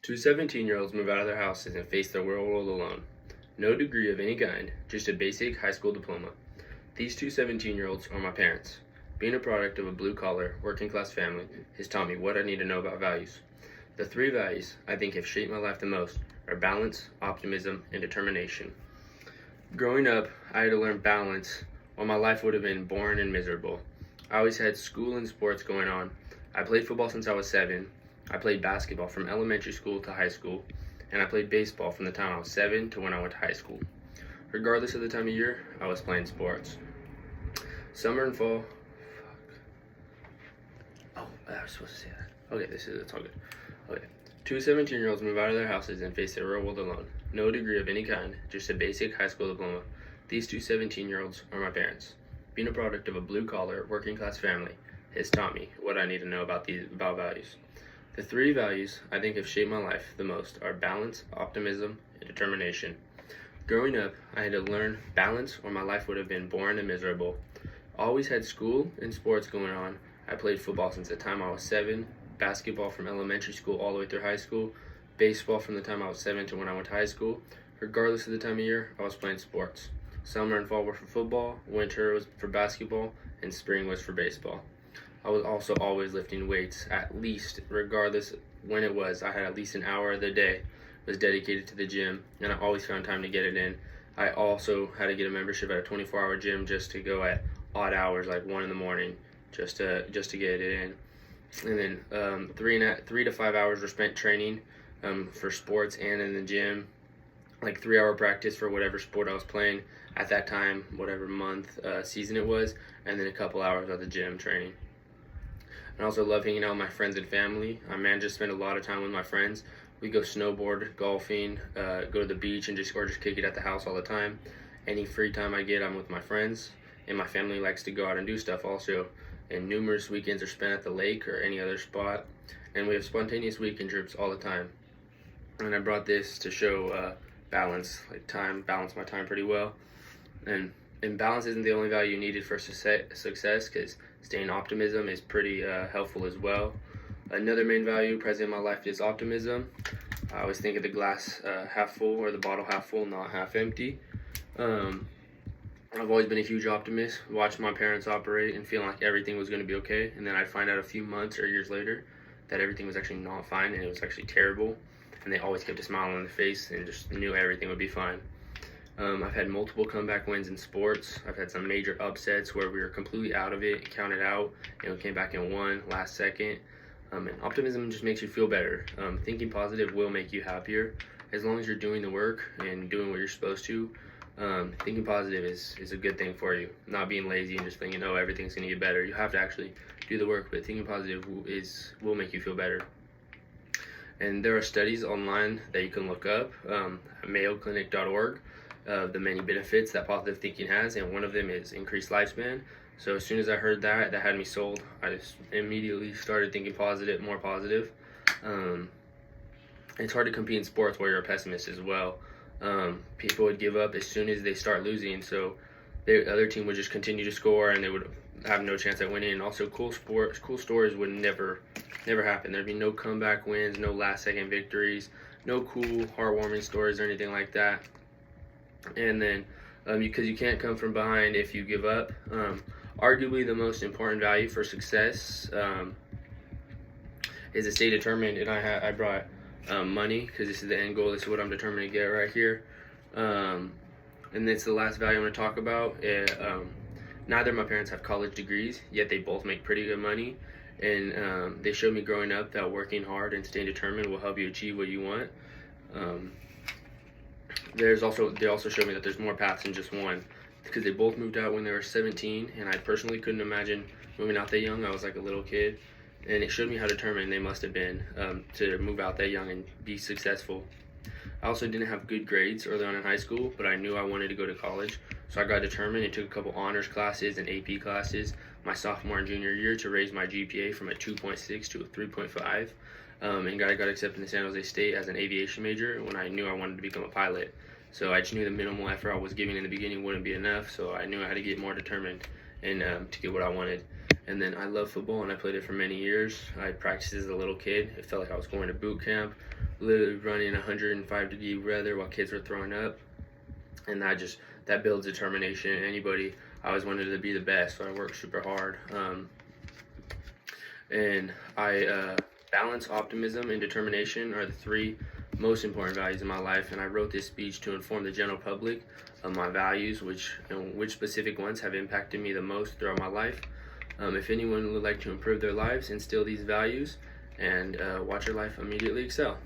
Two 17-year-olds move out of their houses and face their world alone. No degree of any kind, just a basic high school diploma. These two 17-year-olds are my parents. Being a product of a blue-collar, working-class family has taught me what I need to know about values. The three values I think have shaped my life the most are balance, optimism, and determination. Growing up, I had to learn balance, or my life would have been boring and miserable. I always had school and sports going on. I played football since I was 7. I played basketball from elementary school to high school, and I played baseball from the time I was 7 to when I went to high school. Regardless of the time of year, I was playing sports. Summer and fall. Oh, I was supposed to say that. Okay, it's all good. Okay. Two 17-year-olds move out of their houses and face their real world alone. No degree of any kind, just a basic high school diploma. These two 17-year-olds are my parents. Being a product of a blue-collar, working-class family has taught me what I need to know about values. The three values I think have shaped my life the most are balance, optimism, and determination. Growing up, I had to learn balance or my life would have been boring and miserable. I always had school and sports going on. I played football since the time I was 7, basketball from elementary school all the way through high school, baseball from the time I was 7 to when I went to high school. Regardless of the time of year, I was playing sports. Summer and fall were for football, winter was for basketball, and spring was for baseball. I was also always lifting weights, at least, regardless when it was. I had at least an hour of the day was dedicated to the gym, and I always found time to get it in. I also had to get a membership at a 24-hour gym just to go at odd hours, like 1 in the morning, just to get it in. And then 3 to 5 hours were spent training for sports and in the gym, like 3-hour practice for whatever sport I was playing at that time, whatever month, season it was, and then a couple hours at the gym training. I also love hanging out with my friends and family. I manage to spend a lot of time with my friends. We go snowboard, golfing, go to the beach, and just kick it at the house all the time. Any free time I get, I'm with my friends, and my family likes to go out and do stuff also. And numerous weekends are spent at the lake or any other spot. And we have spontaneous weekend trips all the time. And I brought this to show balance, balance my time pretty well. And balance isn't the only value needed for success, because staying optimism is pretty helpful as well. Another main value present in my life is optimism. I always think of the glass half full or the bottle half full, not half empty. I've always been a huge optimist, watched my parents operate and feeling like everything was going to be okay, and then I'd find out a few months or years later that everything was actually not fine and it was actually terrible, and they always kept a smile on their face and just knew everything would be fine. I've had multiple comeback wins in sports. I've had some major upsets where we were completely out of it, counted out, and we came back and won last second. And optimism just makes you feel better. Thinking positive will make you happier. As long as you're doing the work and doing what you're supposed to, thinking positive is a good thing for you. Not being lazy and just thinking, oh, everything's going to get better. You have to actually do the work, but thinking positive will make you feel better. And there are studies online that you can look up at mayoclinic.org. The many benefits that positive thinking has, and one of them is increased lifespan. So as soon as I heard that had me sold. I just immediately started thinking more positive. It's hard to compete in sports where you're a pessimist as well. People would give up as soon as they start losing, so the other team would just continue to score and they would have no chance at winning. And also cool stories would never happen. There'd be no comeback wins, no last second victories, no cool heartwarming stories or anything like that. And then because you can't come from behind if you give up. Arguably the most important value for success is to stay determined, and I brought money because this is the end goal. This is what I'm determined to get right here. And it's the last value I'm going to talk about. Neither of my parents have college degrees, yet they both make pretty good money, and they showed me growing up that working hard and staying determined will help you achieve what you want. They also showed me that there's more paths than just one, because they both moved out when they were 17, and I personally couldn't imagine moving out that young. I was like a little kid, and it showed me how determined they must have been to move out that young and be successful. I also didn't have good grades early on in high school, but I knew I wanted to go to college, so I got determined and took a couple honors classes and AP classes my sophomore and junior year to raise my GPA from a 2.6 to a 3.5. And I got accepted to San Jose State as an aviation major when I knew I wanted to become a pilot. So I just knew the minimal effort I was giving in the beginning wouldn't be enough, so I knew I had to get more determined and to get what I wanted. And then I love football, and I played it for many years. I practiced as a little kid. It felt like I was going to boot camp. literally running 105-degree weather while kids were throwing up, and that builds determination in anybody. I always wanted to be the best, so I worked super hard. And I balance, optimism, and determination are the three most important values in my life. And I wrote this speech to inform the general public of my values, which specific ones have impacted me the most throughout my life. If anyone would like to improve their lives, instill these values, and watch your life immediately excel.